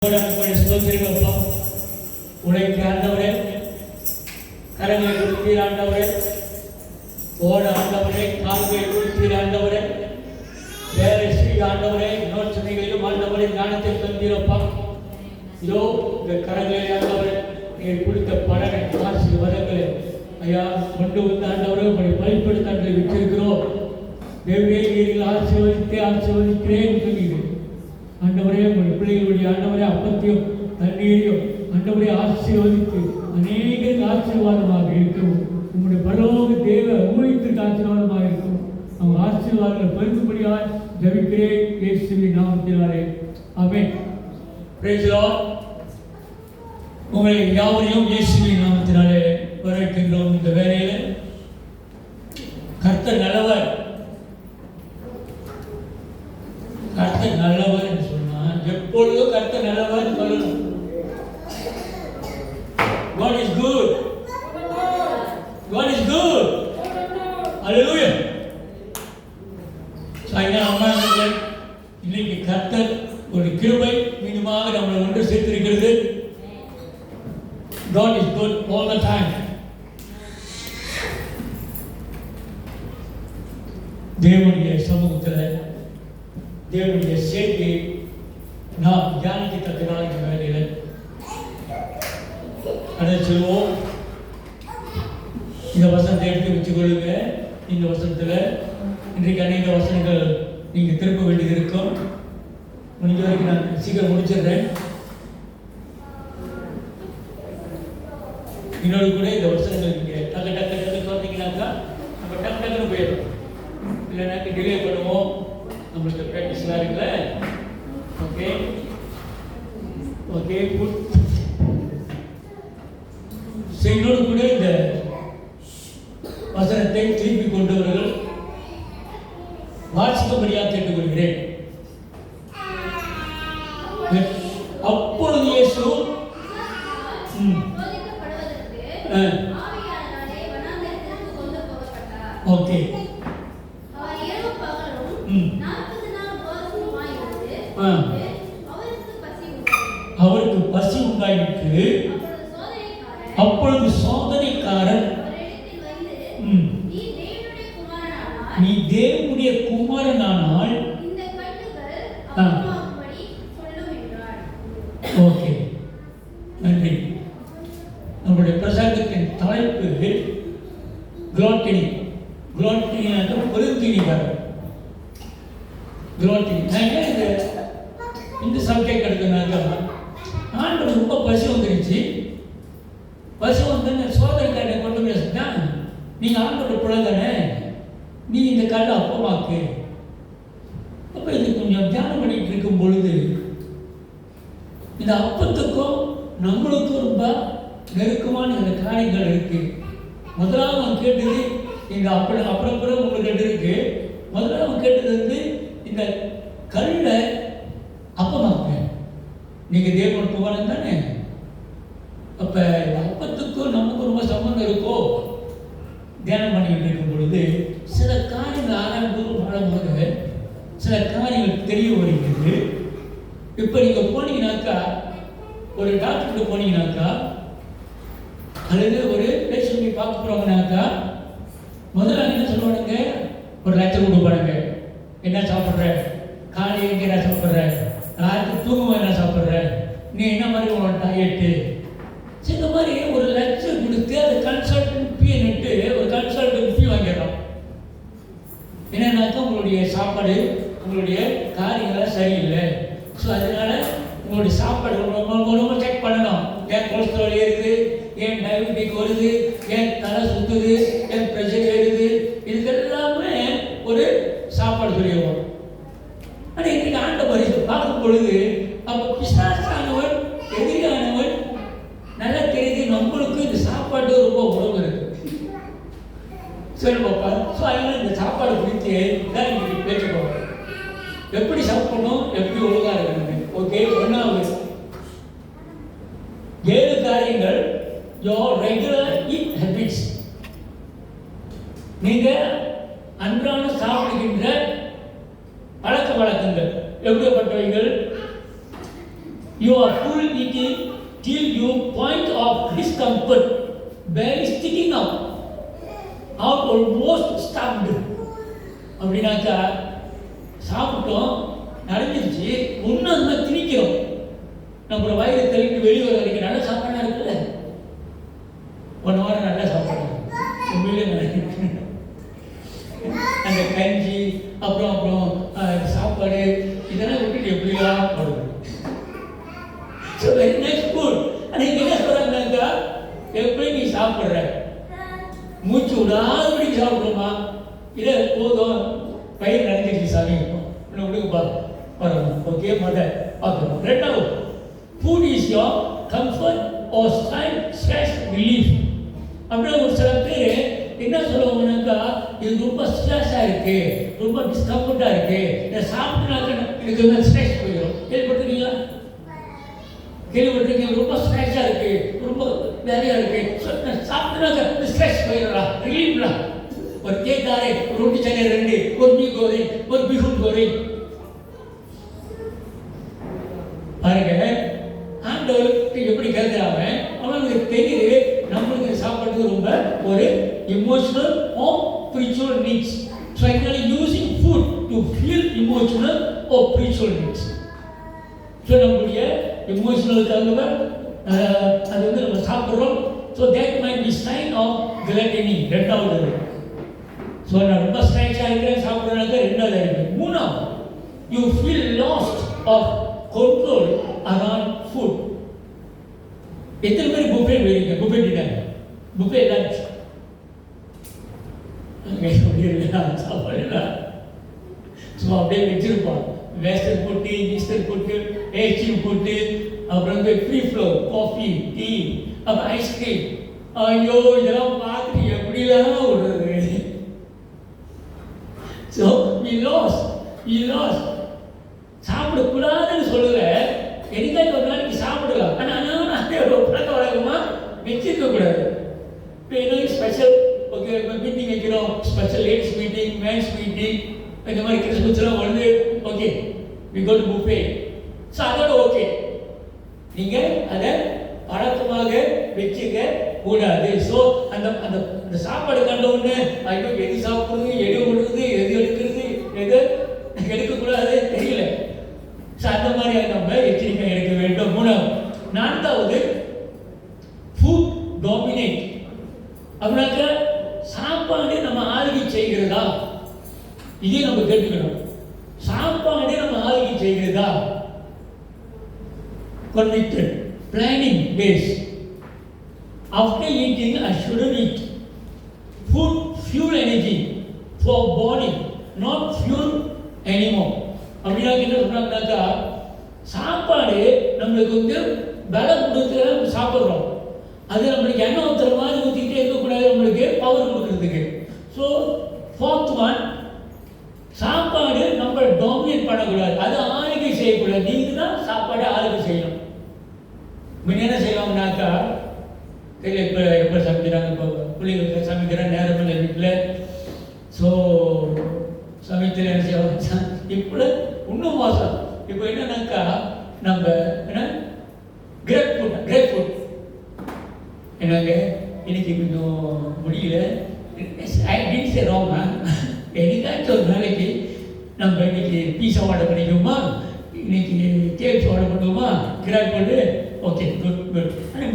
ஸ்தோத்திரிக்கப்பா. உழைக்க ஆண்டவரே, கரங்களை கொடுத்தீர் ஆண்டவரே, ஓட ஆண்டவரே, கால்களை கொடுத்தீர் ஆண்டவரே, வேலை செய்ய ஆண்டவரே, யோசனைகளிலும் ஆண்டவரே ஞானத்தை தந்தீரப்பா. இதோ இந்த கரங்களை ஆண்டவரே நீங்கள் கொடுத்த பலனை ஆசீர்வாதங்களை ஐயா கொண்டு வந்து ஆண்டவரே உங்களை பலிப்படுத்த வச்சிருக்கிறோம். தேவரே நீங்கள் ஆசீர்வதிக்கிறேன் சொன்னீர்கள் ஆண்டவரே. உங்கள் பிள்ளைகளுடைய ஆண்டவரே அப்பத்தையும் தண்ணீரையும் ஆண்டவரே ஆசீர்வதித்து அநேக ஆசீர்வாதமாக இருக்கும். உங்களுடைய பரலோக தேவ ஊழியத்திற்கு ஆசீர்வாதமாக இருக்கும். அவங்க ஆசீர்வாதங்கள் பெருக்கும்படியாக ஜெபிக்கிறேன் இயேசுவின் நாமத்தினாலே, ஆமென். Praise the Lord. உங்களை யாவரையும் இயேசுவின் நாமத்தினாலே வரவேற்கின்றோம். இந்த வேளையில் கர்த்தர் நல்லவர், கர்த்தர் நல்லவர் என்று சொன்னால் எப்பொழுதும் கர்த்தர் நல்லவர் சொல்லணும். God is good. God is good. Hallelujah. அம்மாக்கள், இன்னைக்கு கர்த்தர் ஒரு கிருபை மீண்டுமாக நம்மளை ஒன்று சேர்த்திருக்கிறது. God is good all the time. தேவனுடைய சமூகத்தில் தேவனுடைய சேர்க்கையை நாம் தியானிக்கத்தக்கதாக இந்த வேலையில் அதை சொல்லுவோம். இந்த வசனத்தை எடுத்து வச்சுக்கொள்ளுங்க. இந்த வசனத்தில் இன்றைக்கு அநேக வசனங்கள் நீங்கள் திருப்ப வேண்டியது இருக்கும். முடிஞ்ச வரைக்கும் நான் சீக்கிரம் முடிச்சிடுறேன். இன்னொரு கூட இந்த வசனங்கள் நீங்கள் டக்கு டக்கு டக்கு சொன்னீங்கன்னாக்கா நம்ம டக்கு டக்குன்னு போயிடும். இல்லைனாக்க டிலே பண்ணுவோம். நம்மளுக்கு ப்ராக்டிஸ்லாம் இருக்குல்ல. Okay okay good. என்னோடு கூட இந்த வசனத்தை திருப்பி கொண்டவர்கள் வாசிக்கும்படியாக கேட்டுக்கொள்கிறேன். அப்பொழுது இயேசு ஓகே அவருக்கு பசி உண்டாயிற்று. அப்பொழுது சோதனைக்காரன் நீ தேவனுடைய குமாரனானால் ஓகே நன்றி. நம்முடைய பிரசங்கத்தின் தலைப்பு குளோட்டினி. குளோட்டினி பெருந்தினிவர். குளோட்டினி இந்த சப்ஜெக்ட் எடுத்தனாக்க ஆண்டவர் ரொம்ப பசி வந்துருச்சு. பசி வந்து சோதனைக்காரனை கொண்டு பேசுனா நீங்கள் ஆண்டோட பிள்ளை தானே, நீ இந்த கல்லை அப்பமாக்கு. அப்போ இது கொஞ்சம் தியானம் பண்ணிட்டு இருக்கும் பொழுது இந்த அப்பத்துக்கும் நம்மளுக்கும் ரொம்ப நெருக்கமான இந்த காரியங்கள் இருக்கு. முதலாவது அவன் கேட்டது இந்த அப்புறம் உங்களுக்கு இருக்கு. முதல்ல அவன் கேட்டது வந்து இந்த கல்லை அப்பமாக்க. நீங்கள் தேவன் குமாரன் தானே. அப்போ அப்பத்துக்கும் நமக்கு ரொம்ப சம்பந்தம் இருக்கோ. தியானம் பண்ணிக்கிட்டு இருக்கும் பொழுது சில காரியங்கள் ஆரம்பம்போது சில காரியங்கள் தெரிய வருகிறது. இப்போ நீங்கள் போனீங்கன்னாக்கா, ஒரு டாக்டர்கிட்ட போனீங்கன்னாக்கா அல்லது ஒரு பேஷண்ட் பார்க்க போகிறோம்னாக்கா முதல்ல என்ன சொல்லுவானுங்க, ஒரு லட்சம் கொடுப்பானுங்க. என்ன சாப்பிட்ற, காலை எங்கே என்ன சாப்பிட்ற, ராத்திரி தூங்குவோம் என்ன சாப்பிட்ற, நீ என்ன மாதிரி உங்களோட டயட்டு, இந்த மாதிரி ஒரு லட்சம் கொடுத்து அதை கன்சல்டன்ட் ஃபீ நட்டு ஒரு கன்சல்டன்ட் ஃபீ வாங்கிடுறோம். என்னன்னாக்கா உங்களுடைய சாப்பாடு உங்களுடைய காரியங்கள்லாம் சரியில்லை. ஸோ அதனால உங்களுடைய சாப்பாடு ரொம்ப செக் பண்ணணும். ஏன் கொலஸ்ட்ரால் ஏறுது, ஏன் டயபெட்டிக் வருது, ஏன் தலை சுற்றுது, ஏன் ப்ரெஷர் ஏறுது, இதுக்கெல்லாமே ஒரு சாப்பாடு சொல்லிடுவோம். ஆனால் இன்றைக்கு ஆண்டவர் பார்க்கும் பொழுது அப்போ பிசாசானவன் எதிரானவன் நல்லா தெரியுது. நம்மளுக்கு இந்த சாப்பாடு ரொம்ப உணவு இருக்கு. சரி பாப்பா. ஸோ அதனால இந்த சாப்பாடு குறித்து தான் இன்னைக்கு பேசுவோம். எப்படி சாப்பிடணும், எப்படி ஒழுங்காக இருக்கணும். ஓகே. ஒன்றாவது 7 காரியங்கள் யோர் ரெகுலர் இட் ஹேபிட்ஸ். நீங்கள் அன்றாட சாப்பிடுகின்ற பழக்க வழக்கங்கள் எப்படிப்பட்டவைகள்? You are full eating till you point of discomfort, barely sticking out almost stuffed. அப்படின்னாக்கா சாப்பிட்டோம், நடந்துருச்சு, ஒன்றும் அந்த மாதிரி திணிக்கிறோம். நம்மளோட வயிறு தள்ளிட்டு வெளியே வர வரைக்கும் நல்ல சாப்பாடாக இருக்குல்ல, 1 வாரம் நல்லா சாப்பாடு அந்த கஞ்சி அப்புறம் சாப்பாடு இதெல்லாம் விட்டுட்டு எப்படிலாம் போடுது. So very nice food. ஆனால் என்ன சொல்கிறாங்கன்னாக்கா, எப்படி நீ சாப்பிட்ற, மூச்சு விடாதபடி சாப்பிடுமா, இல்லை போதும் பயிர் நடந்துச்சு சாமி இன்னும் விடுங்கப்பா வரணும். ஓகே மதர் பார்க்கணும். ரெண்டாவது, food is your comfort or stress relief. அப்படியே ஒரு சில பேர் என்ன சொல்லுவாங்கன்னாக்கா, இது ரொம்ப ஸ்ட்ரெஸ்ஸாக இருக்குது, ரொம்ப டிஸ்கம்ஃபர்ட்டாக இருக்குது, இதை சாப்பிட்டுனாக்க எனக்கு வந்து ஸ்ட்ரெஸ் போயிடும். கேள்விப்பட்டிருக்கீங்களா? கேள்விப்பட்டிருக்கீங்க? ரொம்ப ஸ்ட்ரெஸ்ஸாக இருக்குது, ரொம்ப வேலையாக இருக்குது, சாப்பிட்டுனாக்க ஸ்ட்ரெஸ் போயிடுறா, ரிலீஃப்லாம். ஒரு கேட்டாரே ரொட்டி சனை 2, ஒரு மீ கோரி, ஒரு பிகுன் கோரி. பாருங்க, ஆண்டவருக்கு எப்படி கேட்கிறாங்க, அவனுக்கு தெரியுது நம்மளுக்கு சாப்பிட்றது ரொம்ப ஒரு emotional or spiritual needs. So actually using food to feel emotional or spiritual needs. So நம்மளுடைய இமோஷனலுக்காக அது வந்து நம்ம சாப்பிட்றோம். So that might be sign of gluttony. ரெண்டாவது, ஸோ நான் ரொம்ப ஸ்ட்ரெஸ்ஸாக இருக்கிறேன் சாப்பிட்றதுனாக்க ரெண்டாவது இருக்குது. மூணாவது, you feel lost of control around food. எத்தனை பேர் புஃபே போயிருக்கீங்க? புஃபே டின்னர், புஃபே லஞ்ச் சாப்பாடு சும்மா அப்படியே வச்சிருப்பான். வெஸ்டர்ன் போட்டு, ஈஸ்டர்ன் போட்டு, ஏசியன் போட்டு, அப்புறம் வந்து ஃப்ரீ ஃப்ளோ, காஃபி, டீ, அப்புறம் ஐஸ்கிரீம். ஐயோ, இதெல்லாம் பார்த்துட்டு எப்படிலாம் விடுறது. So we lost. சாப்பிடக்கூடாதுன்னு சொல்லல, என்னைக்காச்சும் ஒரு நாளைக்கு சாப்பிடலாம். ஆனால் அதே ஒரு பழக்க வழக்கமாக வச்சிருக்க கூடாது. இப்போ என்ன ஸ்பெஷல், ஓகே மீட்டிங் வைக்கிறோம், special ladies meeting, men's meeting, இந்த மாதிரி கிறிஸ்மஸ்லாம் வந்து okay we go to buffet. So அதோட ஓகே, நீங்கள் அதை பழக்கமாக வச்சுக்க கூடாது. ஸோ அந்த சாப்பாடு கண்ட உடனே ஐயோ எது சாப்பிடுறது, எது விடுறது, எது எடுக்கிறது, எது எடுக்கக்கூடாது தெரியல. ஸோ அந்த மாதிரி நம்ம எச்சரிக்கை எடுக்க வேண்டும். மூணாவது, நான்காவது, ஃபுட் டாமினேட். அப்படின்னாக்க சாப்பாடு நம்ம ஆளுகை செய்கிறதா, இதே நம்ம கேட்டுக்கணும். சாப்பாடு நம்ம ஆளுகை செய்கிறதா? convicted, planning based. After eating, I shouldn't eat. Food fuel energy for body, not fuel anymore. அப்படின்னா என்ன சொல்றாங்கன்னாக்கா, சாப்பாடு நம்மளுக்கு வந்து பலம் கொடுத்து சாப்பிட்றோம், அது நம்மளுக்கு எண்ணெய் ஊற்றுற மாதிரி ஊற்றிக்கிட்டே இருக்கக்கூடாது, நம்மளுக்கு பவர் கொடுக்கறதுக்கு. ஸோ ஃபோர்த் ஒன், சாப்பாடு நம்ம டாமினேட் பண்ணக்கூடாது, அது ஆளுகை செய்யக்கூடாது. நீங்கள் தான் சாப்பாடு ஆளுகை செய்யணும். முன்ன என்ன செய்வாங்கனாக்கா, தெரியல இப்போ எப்போ சமைக்கிறாங்க, இப்போ பிள்ளைங்களுக்கு சமைக்கிற நேரம் இல்லை வீட்டில். ஸோ சமைக்கிற என்ன செய்வாங்க, இப்போ இன்னும் மோசம். இப்போ என்னன்னாக்கா, நம்ம என்ன கிரேப் ஃபுட் என்னங்க இன்னைக்கு கொஞ்சம் முடியல, என்னைக்காச்சும் ஒரு நாளைக்கு நம்ம இன்னைக்கு பீஸா ஆர்டர் பண்ணிக்குவோமா, இன்னைக்கு கேக்ஸ் ஆர்டர் பண்ணுவோமா, கிராப் பண்ணு, ஓகே குட் குட். ஆனால்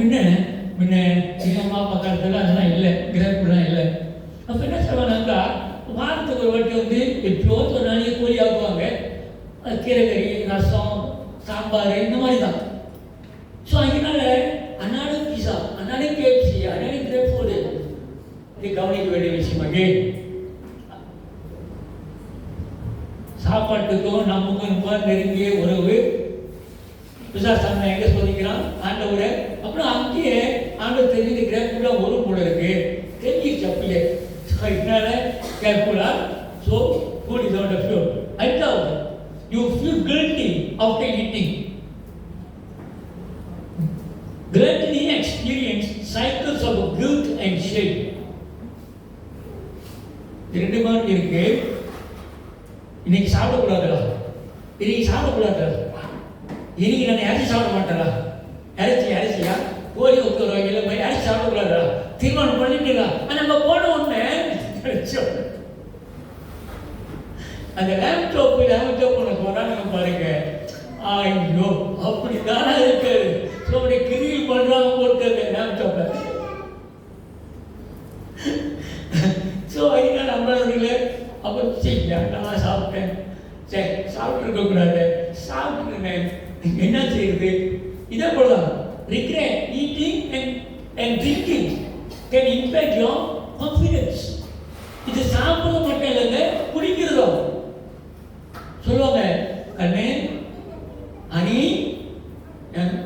முன்ன சின்னம்மா பக்கத்தில் அதெல்லாம் இல்லை, கிராப்லாம் இல்லை. அப்போ என்ன செய்வாங்கனாக்கா, வாரத்துக்கு ஒரு வாட்டி வந்து எப்போ ஒரு நாளைக்கு கோழி ஆக்குவாங்க, கீரைக்கறி, ரசம், சாம்பார், இந்த மாதிரி தான். ஸோ அதனால அன்னாடு பீஸா, அன்னாடு கேப்சி, அன்னாடு கிரேப் ஃபுட்டு, இது கவனிக்க வேண்டிய விஷயமாகே. சாப்பாட்டுக்கும் நமக்கும் ரொம்ப நெருங்கிய உறவு. பிசாசான எங்கே சோதிக்கிறான் ஆண்டவரை, அப்புறம் அங்கேயே ஆண்டவர் தெரிஞ்சு கிரேப்ஃபுல்லாக ஒரு போல இருக்கு, தெரிஞ்சிருச்சு அப்படியே. இதனால கேர்ஃபுல்லா. So food is out of few. ஐந்தாவது, you feel guilty after eating. Gluttony experience cycles of guilt and shame. ரெண்டு மாதிரி இருக்கு. இன்னைக்கு சாப்பிடக்கூடாது, இன்னைக்கு சாப்பிடக்கூடாது, இன்னைக்கு நான் இறைச்சி சாப்பிட மாட்டேன்டா. இறைச்சியா கோழி ஒத்துருவாங்க, இல்லை போய் இறைச்சி சாப்பிடக்கூடாதா, தீர்மானம் பண்ணிட்டுடா. நம்ம போன உடனே அந்த லேப்டாப் உனக்கு வராங்க பாருங்க. ஐயோ அப்படித்தானே இருக்கு. ஸோ அப்படி கிரியில் பண்ணுறாங்க போட்டு அந்த லேப்டாப்பை. ஸோ அதனால நம்மளோட அப்புறம் சரியா நான் சாப்பிட்டேன், சரி சாப்பிட்ருக்கக்கூடாது, சாப்பிட்டுருந்தேன், என்ன செய்யுது? இதே போலதான் regret eating and drinking can impact your confidence. இது சாப்பிட மட்டும் இல்லைங்க, குடிக்கிறதும். சொல்லுவாங்க, கண்ணே அனி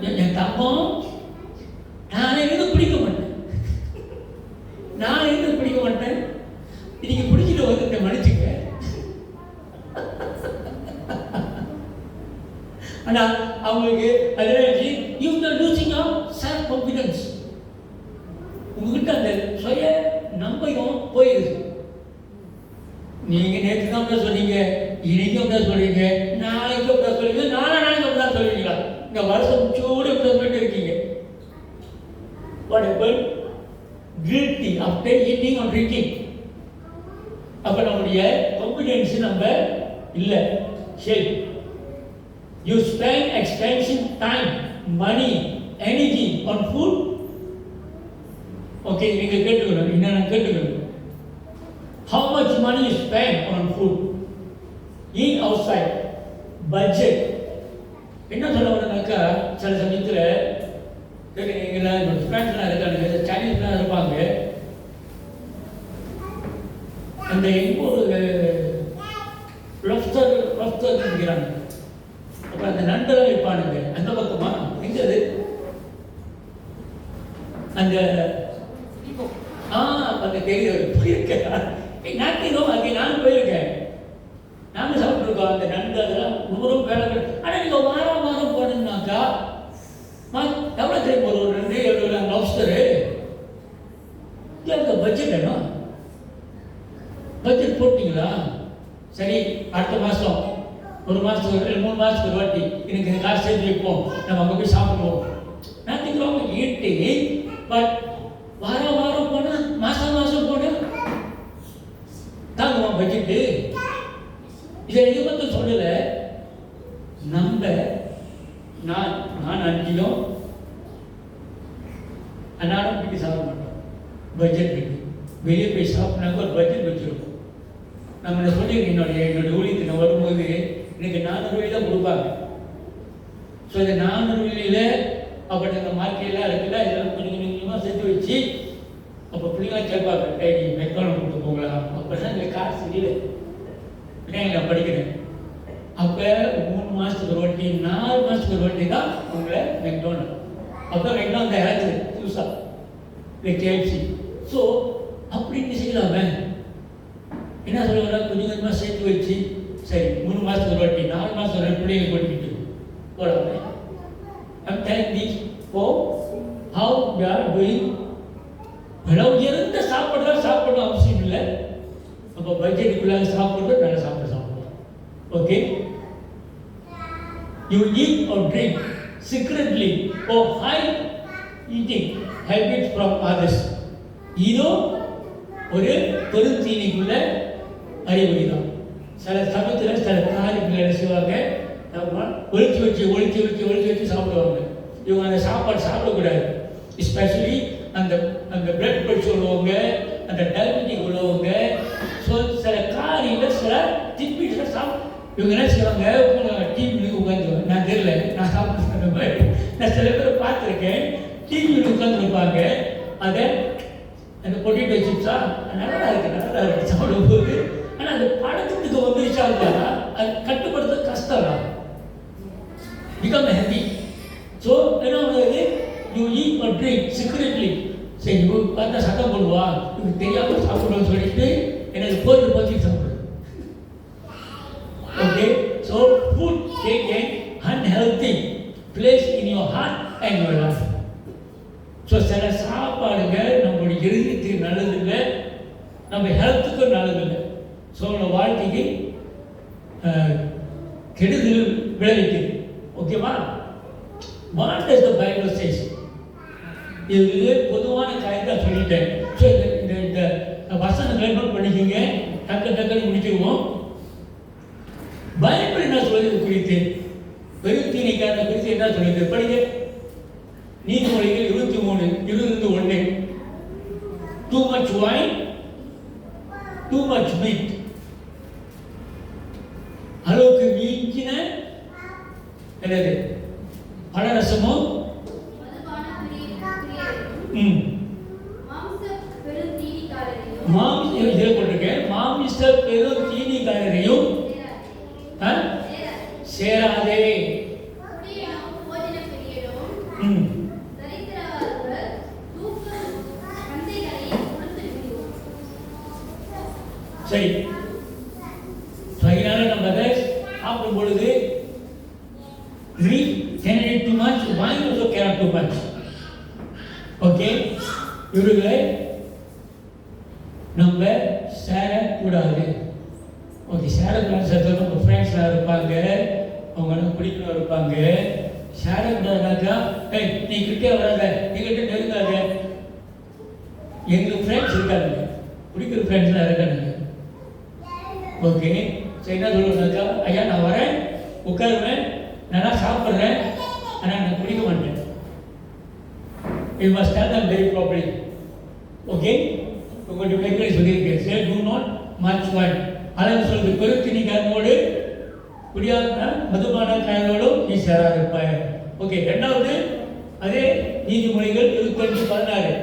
என் தம்பம் நான் எதுவும் பிடிக்க மாட்டேன், நான் எதுவும் பிடிக்க மாட்டேன், இன்னைக்கு பிடிச்சிட்டு வந்து மன்னிச்சுக்க. ஆனா அவங்களுக்கு அதனால இவங்க லூசிங் ஆஃப் செல்ஃப் கான்ஃபிடன்ஸ். உங்ககிட்ட அந்த சுய நம்பிக்கையும் போயிடுது. நீங்க நேற்று தான் அப்படியே சொன்னீங்க, இன்னைக்கும் அப்படியே சொல்றீங்க, நாளைக்கும் அப்படியே சொல்றீங்க, நாளைக்கு அப்படிதான் சொல்றீங்களா? இந்த வருஷம் சூடு அப்படியே சொல்லிட்டு இருக்கீங்க. whatever guilty after eating or drinking. அப்ப நம்முடைய கான்ஃபிடன்ஸ் நம்ம இல்லை. சரி, you spend expensive time, money, energy on food. Okay, நீங்க கேட்டுக்கணும், என்ன கேட்டுக்கணும். How much money you spend on food? Eat outside. Budget. என்ன சொல்ல வரேன்னாக்கா, சில சமயத்தில் கேட்குறீங்களா, ஃப்ரெண்ட்ஸ்லாம் இருக்காங்க, சைனீஸ்லாம் இருப்பாங்க. அந்த எங்கோ ஒரு லப்ஸ்டர் இருக்கிறாங்க. அப்புறம் அந்த நண்டெல்லாம் இருப்பானுங்க அந்த பக்கமா, எங்க அது அந்த அந்த போயிருக்கேன். நாட்டிலும் அங்கே நானும் போயிருக்கேன், நானும் சாப்பிட்ருக்கோம். அந்த நண்டு அதெல்லாம் ரொம்ப வேலை. ஆனால் நீங்கள் வாரம் போனீங்கன்னாக்கா எவ்வளோ தெரியும், ஒரு 2 லப்ஸ்டரு. இந்த பட்ஜெட் வேணும், பட்ஜெட் போட்டிங்களா? சரி, அடுத்த மாதம், ஒரு மாதத்துக்கு 3 மாதத்துக்கு ஒரு வாட்டி எனக்கு இந்த காசு சேர்த்து வைப்போம், நம்ம அங்கே போய் சாப்பிடுவோம். நான் திங்கிறவங்க ஈட்டி. பட் வாரம் போனால், மாதம் போனால் தாங்குவோம் பட்ஜெட்டு. இதை இது மட்டும் சொல்லலை. நான் 5 கிலோ அன்னாடம் வீட்டு சாப்பிட மாட்டோம். பட்ஜெட் இருக்கு. வெளியே போய் சாப்பிட்னாக்க ஒரு பட்ஜெட் வச்சுருக்கோம். நம்ம சொல்லியிருக்கேன், என்னுடைய ஊழியத்துக்கு நான் வரும்போது எனக்கு 400 ரூபாய் தான் கொடுப்பாங்க. ஸோ இந்த 400 ரூபாயில் அப்போ இந்த மார்க்கெல்லாம் இருக்குல்ல, இதெல்லாம் கொஞ்சமாக சேர்த்து வச்சு அப்போ பிள்ளைங்களாம் கேட்பாங்க, நீ மெக்டானல் கொடுத்து போங்களா? அப்போ தான் எங்களுக்கு காசு இல்லை. பிள்ளைங்க நான் படிக்கிறேன். அப்போ 3 மாதத்துக்கு ஒரு வாட்டி, 4 மாதத்துக்கு ஒரு வாட்டி தான் உங்களை மெக்டானல். அப்போ மெக்டானல் தயாரிச்சு புதுசாக இல்லை கேஎஃப்சி. ஸோ அப்படின்னு செய்யலாமே. என்ன சொல்லுவாங்க, கொஞ்சமாக சேர்த்து வச்சு சரி 3 மாதத்துக்கு ஒரு வாட்டி, 4 மாதத்துக்கு ஒரு பிள்ளைங்க படிக்கிட்டு போகலாமே. I'm telling this for how we are doing. உயர்ந்த சாப்பிடணும் அவசியம் இல்லை. அப்போ பட்ஜெட்டுக்குள்ளாக சாப்பிட்றது நல்ல சாப்பிடணும். Okay, you eat or drink secretly or hide eating habits from others. இதோ ஒரு பெருந்தீனிக்குள்ள அறிகுறி தான். சில சமயத்தில் சில காரியங்களை செய்வாங்க, ஒழிச்சு வச்சு சாப்பிடுவாங்க. இவங்க அந்த சாப்பாடு சாப்பிடக்கூடாது. எஸ்பெஷலி அந்த பிளட் ப்ரெஷர் உள்ளவங்க, அந்த டயபெட்டிக் உள்ளவங்க. ஸோ சில காரியங்கள், சில திப்பிட்டு இவங்க என்ன செய்வாங்க, டிவி உட்காந்துருவாங்க. நான் தெரியல, நான் சாப்பிட்டு மாதிரி நான் சில பேர் பார்த்துருக்கேன். டிவியில் உட்காந்துருப்பாங்க. அதை அந்த பொட்டேட்டோ சிப்ஸா நல்லா இருக்கு சாப்பிடும்போது. ஆனால் அது பழக்கத்துக்கு வந்துருச்சா இல்லையா, அது கட்டுப்படுத்த கஷ்டம் தான். become healthy. So என்ன ஆகுது, you eat or drink secretly. சரி, பார்த்தா சட்டம் போடுவா, இது தெரியாமல் சாப்பிடுவோம்னு சொல்லிட்டு எனக்கு போட்டு சாப்பிடுது. Okay, so food take an unhealthy place in your heart and your life. So சில சாப்பாடுங்க நம்மளுடைய இருதயத்துக்கு நல்லதில்லை, நம்ம ஹெல்த்துக்கும் நல்லதில்லை. ஸோ நம்ம வாழ்க்கைக்கு கெடுதல் விளைவிக்குது. ஓகேவா? What does the Bible says? இது பொதுவான காரியத்தை சொல்லிட்டேன். ஸோ இந்த வசனங்களை நோட் பண்ணிக்கோங்க, டக்குன்னு முடிச்சிருவோம். பைபிள் என்ன சொல்லுது குறித்து, பெருத்தீனிக்காரனை குறித்து என்ன சொல்லுது படிங்க. நீதிமொழிகள் 23:21. Too much wine, too much meat. அளவுக்கு மீறின என்னது பலரசமோ மாமிச பெரும் தீனிக்காரரையும் சேராதே. சரி, அதனால நம்ம அதை சாப்பிடும் பொழுது can eat too much, wine also cannot too much. Okay, இவர்களை நம்ம சேரக்கூடாது. ஓகே, சேரக்கூடாது. சேர்த்து நம்ம ஃப்ரெண்ட்ஸ்லாம் இருப்பாங்க, அவங்க குடிக்கணும் இருப்பாங்க. சேரக்கூடாதுனாக்கா நீ கிட்டே வராத, நீ கிட்ட நெருங்காத. எங்களுக்கு ஃப்ரெண்ட்ஸ் இருக்காங்க, குடிக்கிற ஃப்ரெண்ட்ஸ்லாம் இருக்காங்க. ஓகே, சரி, என்ன சொல்லுவாங்கக்கா, ஐயா நான் வரேன், உட்காருவேன், நல்லா சாப்பிட்றேன், ஆனால் நான் குடிக்க மாட்டேன். You must tell them very properly. Okay? உங்களுடைய பெண்களை சொல்லியிருக்கேன், say do not much wine. அதான் சொல்லுது, பெருத்தினிக்காரனோடு குடியாத மதுபான காரனோடும் நீ சேராது இருப்பாய். ஓகே, ரெண்டாவது அதே நீதிமொழிகள் 25:16.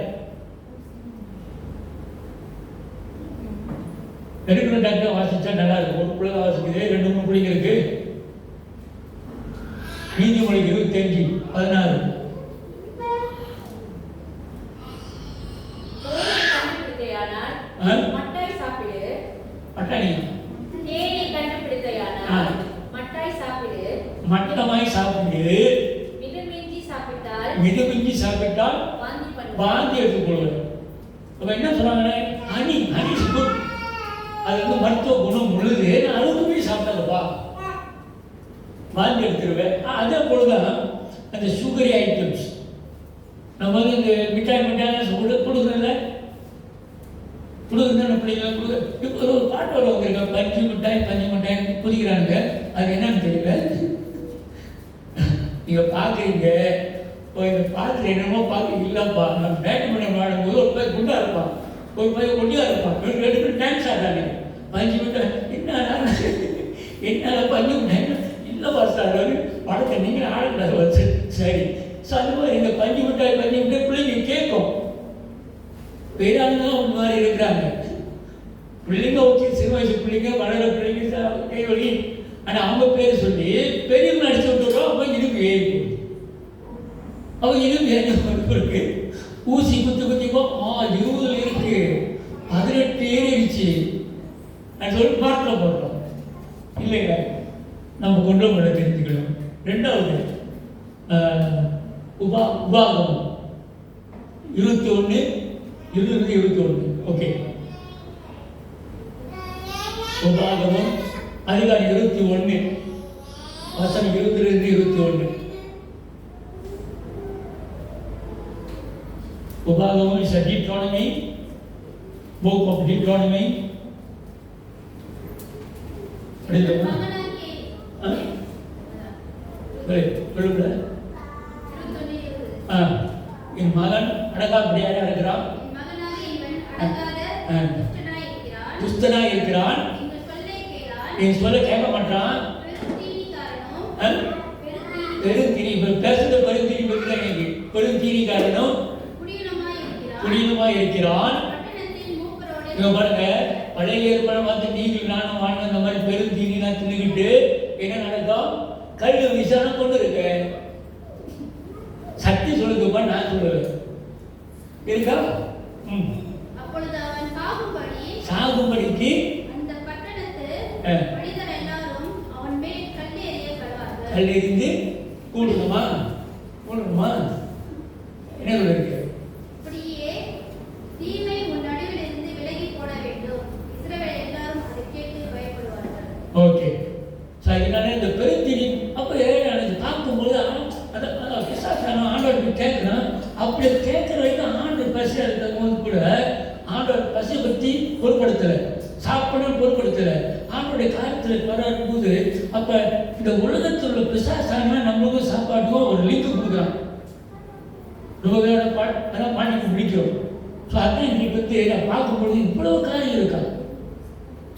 எடுக்கிற டாக்டர் வாசிச்சா நல்லா இருக்கும். ஒரு பிள்ளை வாசிக்குது, 2-3 பிள்ளைங்க இருக்கு. நீதிமொழி 25:16. மட்டமாய் சாப்பிடு, மிதமிஞ்சி சாப்பிட்டால் வாந்தி எடுத்துக்கொள்வது. அப்ப என்ன சொல்றாங்க, ஹனி குட், அது வந்து மருத்துவ குணம் உள்ளது, அதுக்கு போய் சாப்பிட்டாங்கப்பா வாந்தி எடுத்துருவேன். அதே போலதான் அந்த சுகரி ஐட்டம்ஸ் நம்ம வந்து இந்த மிட்டாய் கொடுக்குறதில்ல, கொடுக்குறதுன்னு பிள்ளைங்க இப்போ ஒரு பாட்டு வருவாங்க, பஞ்சு மிட்டாய் குதிக்கிறாங்க. அது என்னன்னு தெரியல, நீங்கள் பார்க்குறீங்க. இந்த பாட்டில் என்னமோ பார்க்க இல்லைப்பா. நம்ம பேட்மிண்டன் விளையாடும்போது ஒரு பையன் குண்டா இருப்பான், ஒரு பையன் ஒண்டியாக இருப்பான். 2 பேரும் டான்ஸ் ஆடுறாங்க. பஞ்சு மிட்டாய் என்னால் பஞ்சு மிட்டாய் இல்லைப்பா சார், படத்தை நீங்கள் ஆடக்கூடாது வச்சு. சரி, ஸோ அது மாதிரி இந்த பஞ்சு மிட்டாய் பிள்ளைங்க கேட்கும். பேராளுங்க ஒரு மாதிரி இருக்கிறாங்க பிள்ளைங்க. ஓகே, சிறு வயசு பிள்ளைங்க, வளர பிள்ளைங்க கைவழி. ஆனால் அவங்க பேர் சொல்லி பெரியவங்க அடிச்சு விட்டுறோம். அப்போ இடுப்பு ஏறி அவங்க இடுப்பு ஏறி ஊசி குத்திக்கோ 20 இருக்கு, 18 ஏறிடுச்சு. நான் சொல்லி பார்க்க போடுறோம் இல்லைங்க, நம்ம கொண்டு போட தெரிஞ்சுக்கணும். ரெண்டாவது உபாகம் 21:21. ஓகே, உபாகமம் அதிகாரம் 21 வசனம் 22-21. உபாகமம் is a Deuteronomy, book of Deuteronomy. என் மகன் அடங்காபடியாக இருக்கிறான், துஷ்டனா இருக்கிறான், என் சொல்ல கேட்க மாட்டான். பெருந்தீனி பேசுறது பெருந்தீனி பெருந்தீனி பெருந்தீனிக்காரனும் குடியிலுமா இருக்கிறான். இவங்க பாருங்க, பழைய ஏற்பாடு பார்த்து நீங்கள் நானும் வாழ்ந்த அந்த மாதிரி பெருந்தீனிலாம் தின்னுக்கிட்டு என்ன நடக்கும், கல்வி விசாரணை கொண்டு இருக்க சக்தி சொல்லுதுப்பா, நான் சொல்லுவேன் இருக்கா. சாகும்படிக்கு கல்லெறிந்து கூடுமா என்ன சொல்லிருக்கு. ஓகே, அதனால இந்த பெருந்தீனி அப்போ பார்க்கும்போது நம்ம கேட்குறோம். அப்படி கேட்குற வரைக்கும் ஆண்டவர் பசி எடுக்கும் கூட ஆண்டவர் பசியை பற்றி பொருட்படுத்தலை, சாப்பிடணும் பொருட்படுத்தலை. ஆண்டோடைய காலத்தில் வரும்போது அப்போ இந்த உலகத்தில் உள்ள பிசாசான நம்மளுக்கும் சாப்பாட்டுக்கும் ஒரு லிங்க் கொடுக்குறான். ரொம்ப பேரோட அதான் பாண்டிக்கு பிடிக்கும். ஸோ அதான் இன்னைக்கு வந்து நான் பார்க்கும்பொழுது இவ்வளவு காரியம் இருக்கா.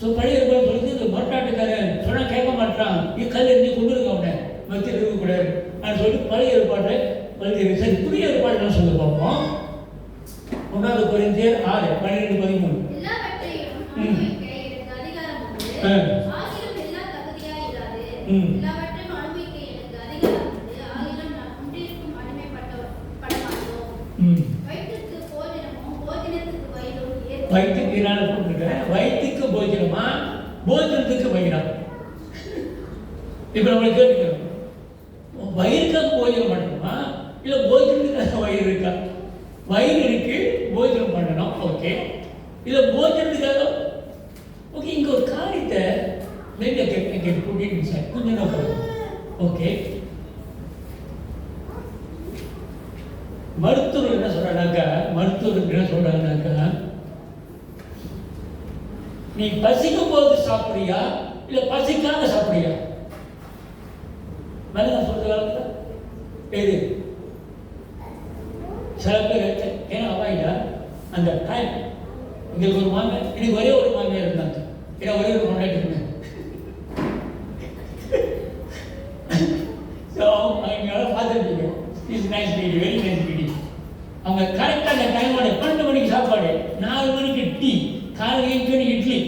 ஸோ பழைய ஏற்பாடு சொல்லுது, இந்த மொட்டாட்டுக்காரன் சொன்னால் கேட்க மாட்டான், கல் எண்ணி கொண்டு இருக்க அவனை மத்தியில் இருக்கக்கூடாது நான் சொல்லிட்டு பழைய ஏற்பாட்டை பழைய சரி புதிய ஏற்பாடுலாம் சொல்ல பார்ப்போம். 1 கொரிந்தியர் 6:12-13. வயிற்றுக்கு நான் போட்டுருக்கேன். வயிற்றுக்கு போஜனமா, போஜனத்துக்கு வயிறாம். இப்போ நம்மளை கேட்டுக்கிறோம், வயிறுக்காக போஜனம் பண்ணணுமா இல்லை போஜனத்துக்காக வயிறு இருக்கா? வயிறு இருக்கு, போஜனம் பண்ணணும், ஓகே. இல்லை போஜனத்துக்காக ஓகே. இங்கே ஒரு காரியத்தை கூட்டிட்டு சார் கொஞ்சம் நான் போதும், ஓகே. மருத்துவர் என்ன சொல்றாங்கனாக்கா நீ பசிக்கும் போது சாப்பிடுறியா இல்ல பசிக்காக சாப்பிடுறியா? மேல நான் சொல்ற எது சில பேர் ஏன்னா அவாயிடா அந்த டைம். எங்களுக்கு ஒரு மாமியார், எனக்கு ஒரே ஒரு மாமியார் இருந்தாங்க, ஏன்னா ஒரே ஒரு கொண்டாடி இருந்தேன். பார்த்துருப்பீங்க, is nice lady, very nice lady. அவங்க கரெக்டாக அந்த டைமோட 12 மணிக்கு சாப்பாடு, 4 மணிக்கு டீ, காலையில் 8 மணிக்கு இட்லி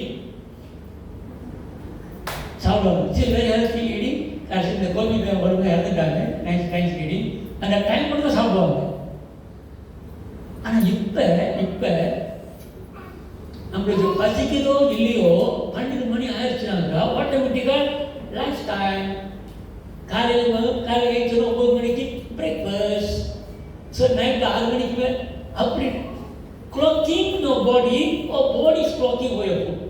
சாப்பிடுவாங்க. சரி, வெரி ஹெல்த்தி லேடி. கடைசி இந்த கோவிட் வருங்க இறந்துட்டாங்க, நைஸ் லேடி. அந்த டைம் மட்டும் தான் சாப்பிடுவாங்க. ஆனால் இப்போ நம்மளுக்கு பசிக்குதோ இல்லையோ 12 மணி ஆயிடுச்சுனாக்கா ஆட்டோமேட்டிக்காக லஞ்ச் டைம். காலையில் 9 மணிக்கு பிரேக்ஃபாஸ்ட். ஸோ நைட்டு 6 மணிக்கு அப்படி clothing your body or body is clothing for your food.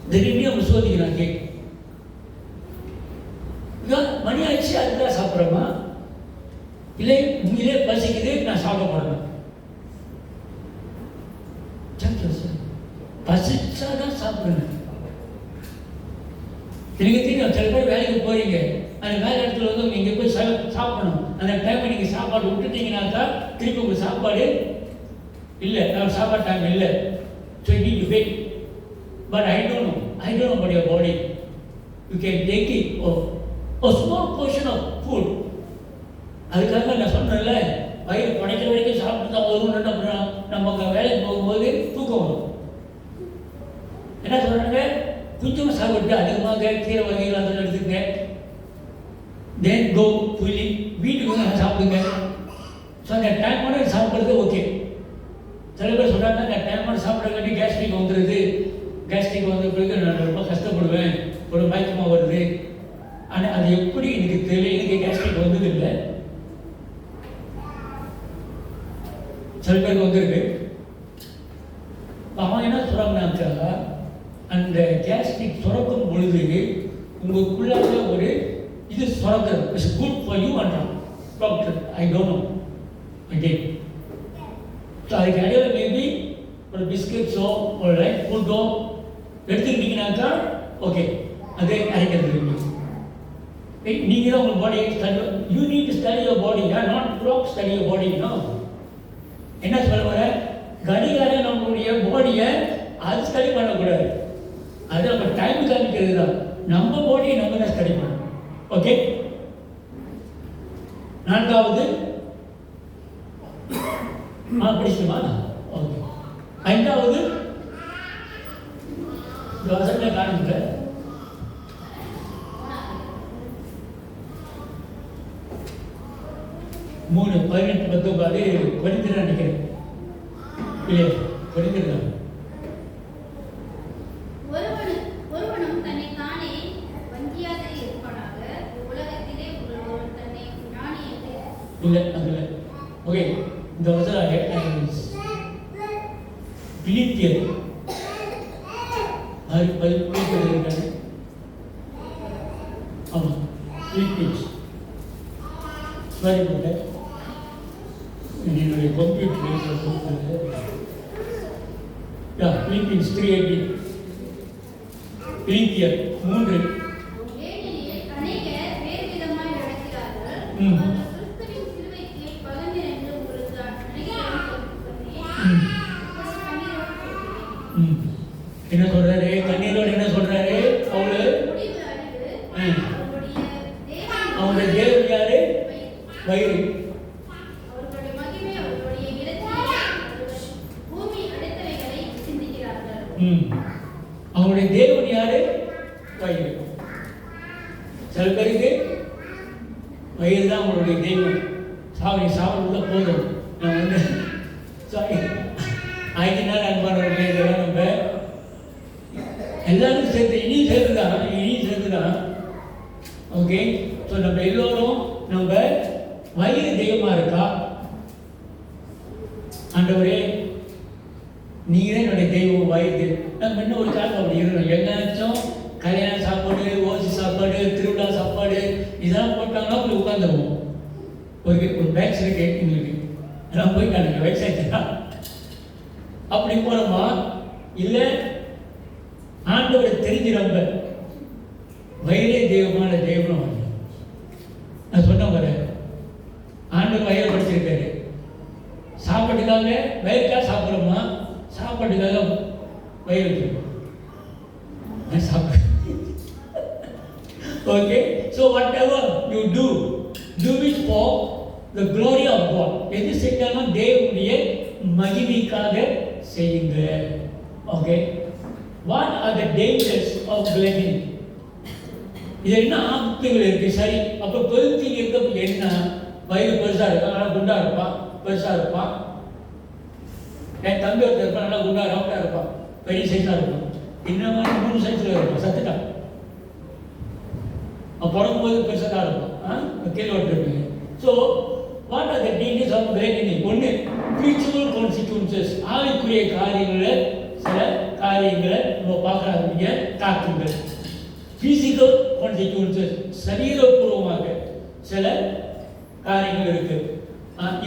திடீர்னு நம்ம சோதிக்கிறான் கேட்க மணி ஆயிடுச்சு அதுதான் சாப்பிட்றோமா இல்லை உண்மையிலே பசிக்குது நான் சாப்பிட போறேன்? பசிச்சாதான் சாப்பிடுங்க. எனக்கு தெரியும் சில பேர் வேலைக்கு போறீங்க, அந்த வேலை இடத்துல வந்து நீங்க போய் சாப்பிடணும். அந்த டைம் நீங்க சாப்பாடு விட்டுட்டீங்கன்னாக்கா திருப்பி உங்க சாப்பாடு இல்லை, சாப்பாடு டைம் இல்லை. So you need to wait. But I don't know about your body. You can take it a small portion of food. அதுக்காக நான் சொன்னேன்ல, வயிறு படைக்கிற வரைக்கும் சாப்பிட்டு தான் வரும்னு அப்புறம் நம்ம வேலைக்கு போகும்போது தூக்கம் வரும். என்ன சொல்றாங்க, கொஞ்சமாக சாப்பிட்டு அதிகமாக கீரை வகைகள் அதெல்லாம் எடுத்துங்க. தென் கோ புள்ளி வீட்டுக்கு சாப்பிடுங்க. ஸோ அந்த டைமோட சாப்பிட்றது ஓகே. சில பேர் சொல்கிறாங்க அந்த டைமோட சாப்பிட்றதுக்காட்டி கேஸ்ட்ரிக் வந்துடுது, கேஸ்ட்ரிக் வந்த பிறகு நான் ரொம்ப கஷ்டப்படுவேன், ஒரு மயக்கமாக வருது. ஆனால் அது எப்படி எனக்கு தெரியல, எனக்கு கேஸ்ட்ரிக் வந்தது இல்லை, சில பேருக்கு வந்துருக்கு. அவன் என்ன சொல்கிறாங்கனாக்கா அந்த கேஸ்ட்ரிக் சுரக்கும் பொழுது உங்களுக்குள்ளாக ஒரு இது சுரக்கிறது, இட்ஸ் குட் ஃபார் யூ அன்றான் doctor. I don't know okay. So அதுக்கு இடையில மேபி ஒரு பிஸ்கெட்ஸோ ஒரு லைட் ஃபுட்டோ எடுத்துக்கிட்டீங்கன்னாக்கா ஓகே, அதே அரைக்கிறது. நீங்கள் தான் உங்கள் பாடியை study, you need to study your body, not clock study your body. என்ன சொல்ல வர, கடிகாரம் நம்மளுடைய பாடியை அது ஸ்டடி பண்ணக்கூடாது, அது நம்ம டைம் காமிக்கிறது தான். நம்ம பாடியை நம்ம தான் ஸ்டடி பண்ணணும். ஓகே. 4வது படிச்சுமா? ஓகே. 5வது வசனத்தை காணுங்க. மூணு 18, 19 படிக்கிற நினைக்கிறேன் இல்லையா? படிக்கிறாங்க. இல்லை அதில் ஓகே. இந்த வசனம் பிலிப்பியர் 6:10 இருக்காரு. ஆமாம், பிலிப்பியர்ஸ் சாரி பண்ணேன், என்னுடைய கம்ப்யூட்டர் பிலிப்பியன்ஸ் 3:18 பிலிப்பியர் 3. என்ன சொல்றாரு? கண்ணீரோடு என்ன சொல்றாரு? அவங்களுடைய தேவன் யாரு? வயிறு. அவங்களுடைய தேவன் யாரு? வயிறு. சில பேருக்கு வயிறு தான் அவங்களுடைய தெய்வம். சாப்பிடுறதுல போதும். நான் வந்து சாரி ஆயிரத்தினால அன்பானவர்களே, இதெல்லாம் நம்ம எல்லாரும் சேர்த்து இனி சேர்த்துதான். ஓகே, ஸோ நம்ம எல்லோரும் நம்ம வயிறு தெய்வமாக இருக்கா? ஆண்டவரே நீங்களே என்னுடைய தெய்வம் வயிறு. நம்ம இன்னும் ஒரு காலம் அப்படி இருக்கணும். எல்லாச்சும் கல்யாண சாப்பாடு, ஓசி சாப்பாடு, திருவிழா சாப்பாடு இதெல்லாம் போட்டாங்கன்னா அப்படி உட்காந்துருவோம். ஒரு பேக்ஸ் இருக்கு எங்களுக்கு, எல்லாம் போயிட்டாங்க வெப்சைட் தான். அப்படி போனோமா இல்லை ஆண்டவரை தெரிஞ்சு நம்ம வயிறே தெய்வமான தெய்வம். நான் சொன்ன பாரு, ஆண்டவர் வயிறு படிச்சிருக்காரு. சாப்பாட்டுக்காக வயிறுக்காக சாப்பிட்றோமா, சாப்பாட்டுக்காக வயிறு வச்சிருக்கோம். சாப்பிடு. Okay, so whatever you do it for the glory of God. எது செஞ்சாலும் தேவனுடைய மகிமைக்காக செய்யுங்க. Okay, what are the dangers of gluttony? இது என்ன ஆபத்துகள் இருக்கு? சரி, அப்போ பெருத்தி இருக்க என்ன? வயிறு பெருசா இருக்கான், நல்லா குண்டா இருப்பான், பெருசா இருப்பான். என் தம்பி ஒருத்தர் இருப்பான், நல்லா குண்டா ரவுண்டா இருப்பான், பெரிய சைஸா இருப்பான். இந்த மாதிரி 3 சைஸ்ல இருப்பான், சத்துட்டா. பிறக்கும்போது பெருசாக தான் இருப்பான். கேள்விப்பட்டிருப்பீங்க. So what are the dangers of gluttony? ஒன்று, ஸ்பிரிச்சுவல் கான்சிக்வன்சஸ், ஆவிக்குரிய காரியங்களை, சில காரியங்களை நம்ம பார்க்குறாங்க தாக்குங்கள். ஃபிசிக்கல் கான்சிக்வன்சஸ், சரீரபூர்வமாக சில காரியங்கள் இருக்கு.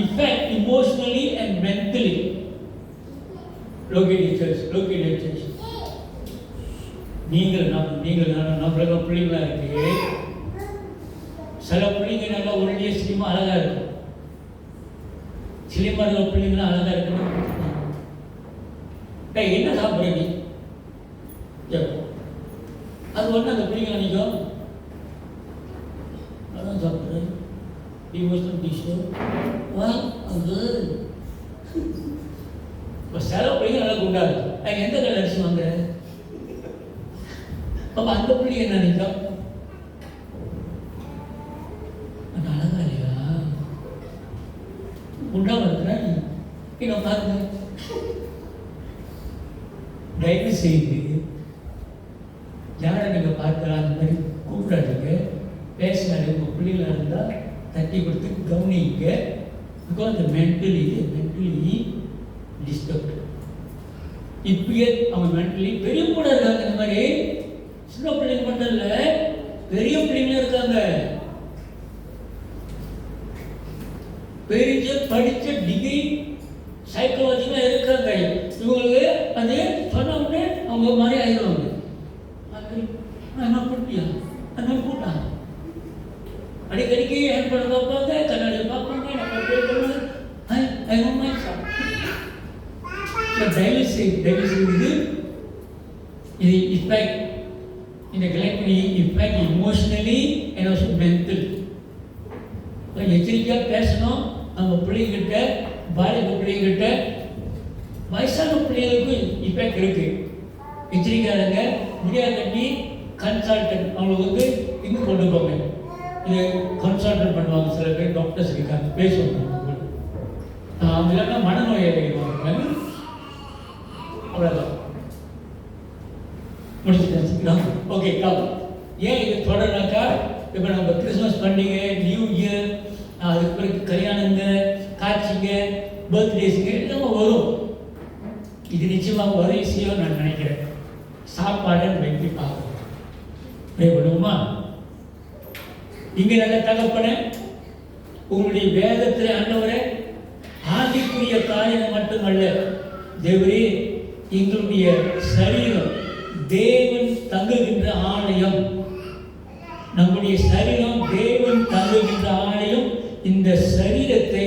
Effect emotionally and mentally. லோகேட்டர்ஸ் நீங்கள் நம்மள பிள்ளைங்களா இருக்கு. சில பிள்ளைங்க நல்லா ஒல்லிய சினிமா அழகா இருக்கும். சினிமா இருக்கிற பிள்ளைங்களாம் அழகா இருக்கணும். என்ன சாப்பிட்ற நீ? அது ஒன்று அந்த பிள்ளைங்க நினைக்கும், அதான் சாப்பிட்றேன் டிவோஷனல் டிஷ்ஷு. அது இப்போ சில பிள்ளைங்க நல்லா குண்டா இருக்கும். எந்த கடையில் அரிசி வாங்குற? அப்போ அந்த பிள்ளைங்க என்ன நினைக்கும்? அது அழகா இல்லையா? குண்டாக இருக்கிறேன் இன்னும் பாருங்க. தயவு செய்து யாரை நீங்கள் பார்க்கலாம் அந்த மாதிரி கூப்பிடாதீங்க. பேசினாரு உங்கள் பிள்ளைகளாக இருந்தால் தட்டி கொடுத்து கவனிங்க. Because mentally disturbed. இப்பயே அவங்க மென்டலி பெரிய கூட இருக்காங்க. இந்த மாதிரி சின்ன பிள்ளைங்க மட்டும் இல்லை, பெரிய பிள்ளைங்களும் இருக்காங்க. பெரிய படித்த டிகிரி சைக்காலஜிலாம் இருக்காங்க. இவங்களுக்கு அது சொன்ன உடனே அவங்க மாதிரி ஆயிடுவாங்க. என்ன பண்ணியா என்ன கூட்டாங்க, அடிக்கடிக்கு ஹெல்ப் பண்ண பார்ப்பாங்க, கண்ணாடியில் பார்ப்பாங்க. தயவு செய்து இது இஃபெக்ட் இந்த கிளைமி effect emotionally and also mental. எச்சரிக்கையாக பேசணும். நம்ம பிள்ளைங்கிட்ட, பாலிக பிள்ளைங்கிட்ட, வயசான பிள்ளைங்களுக்கும் இஃபெக்ட் இருக்கு. எச்சரிக்கையாளங்க முடியாது கட்டி கன்சல்டன்ட் அவங்களுக்கு இங்கே கொண்டு போங்க. இது கன்சல்டன்ட் பண்ணுவாங்க. சில பேர் டாக்டர்ஸ் இருக்காங்க, பேசுவாங்க. இல்லைன்னா மனநோயை அடைவாங்க. அவ்வளோதான், முடிச்சுட்டேன். ஓகே, ஏன் இது தொடர்னாக்கா, இப்போ நம்ம கிறிஸ்மஸ் பண்டிகை, நியூ இயர், அதுக்கு பிறகு கல்யாணங்க, காட்சிங்க, பர்த்டேஸுங்க எல்லாமே வரும். இது நிச்சயமாக ஒரு விஷயம் நான் நினைக்கிறேன். சாப்பாடை வைத்து பார்க்கணும். பண்ணுவோமா? இங்கே நல்ல தகப்பன உங்களுடைய வேதத்தில் ஆண்டவரே ஆவிக்குரிய காரியம் மட்டுமல்ல தேவரே, எங்களுடைய சரீரம் தேவன் தங்குகின்ற ஆலயம். நம்முடைய சரீரம் தேவன் தங்குகின்ற ஆலயம். இந்த சரீரத்தை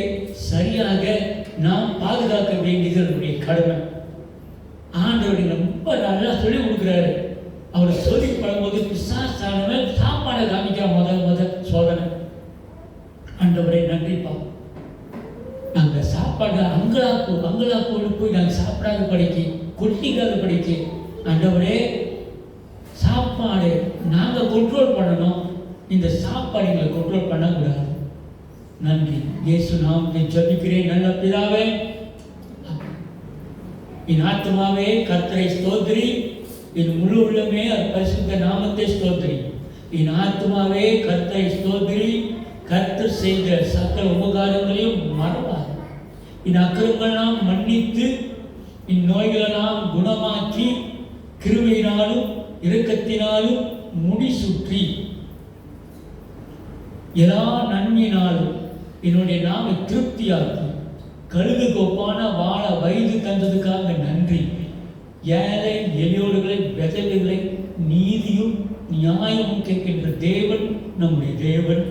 சரியாக நாம் பாதுகாக்க வேண்டியது நம்முடைய கடமை. ஆண்டவர் ரொம்ப நல்லா சொல்லிக் கொடுக்குறாரு. அவர் சொல்லி படும்போது பிசாசானவன் சாப்பாடை காமிக்க முதல் சோதனை. ஆண்டவரே நன்றிப்பா, நாங்கள் சாப்பாடு அங்கலாப்போடு போய் நாங்கள் சாப்பிடாத படிக்க கொட்டிக்காத படிக்க ஆண்டவரே சாப்பாடு நாங்கள் கண்ட்ரோல் பண்ணணும், இந்த சாப்பாடு எங்களை கண்ட்ரோல் பண்ணக்கூடாது. நன்றி இயேசு நாமத்தை ஜெபிக்கிறேன் நல்ல பிதாவே. என் ஆத்மாவே கர்த்தரை ஸ்தோத்திரி, என் முழு உள்ளமே பரிசுத்த நாமத்தை ஸ்தோத்திரி. என் ஆத்மாவே கர்த்தரை ஸ்தோத்திரி, கர்த்தர் செய்த சகல உபகாரங்களையும் மறவாது. என் அக்கிரமெல்லாம் மன்னித்து என் நோய்களெல்லாம் குணமாக்கி கிருபையினாலும் இரக்கத்தினாலும் முடிசூற்றி எல்லா நன்மையினாலும் என்னுடைய நாம திருப்தியாக்கி கழுகு கொப்பான வாழ வயது தந்ததுக்காக நன்றி. ஏழை எளியோடுகளை விதவைகளை நீதியும் நியாயமும் கேட்கின்ற தேவன் நம்முடைய தேவன்.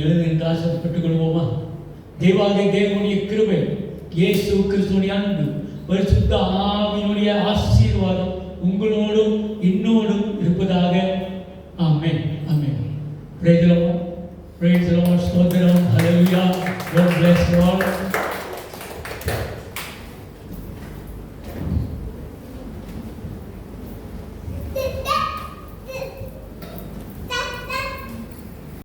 எழுது என்று ஆசைப்பட்டுக் கொள்வோமா? தேவாதி தேவனுடைய கிருபை, இயேசு கிறிஸ்துவின் அன்பு, பரிசுத்த ஆவியினுடைய ஆசீர்வாதம் உங்களோடும் என்னோடும் இருப்பதாக. ஆமென் ஆமென். Praise the Lord. Praise the Lord. ஸ்தோத்திரம். Hallelujah. God bless you all.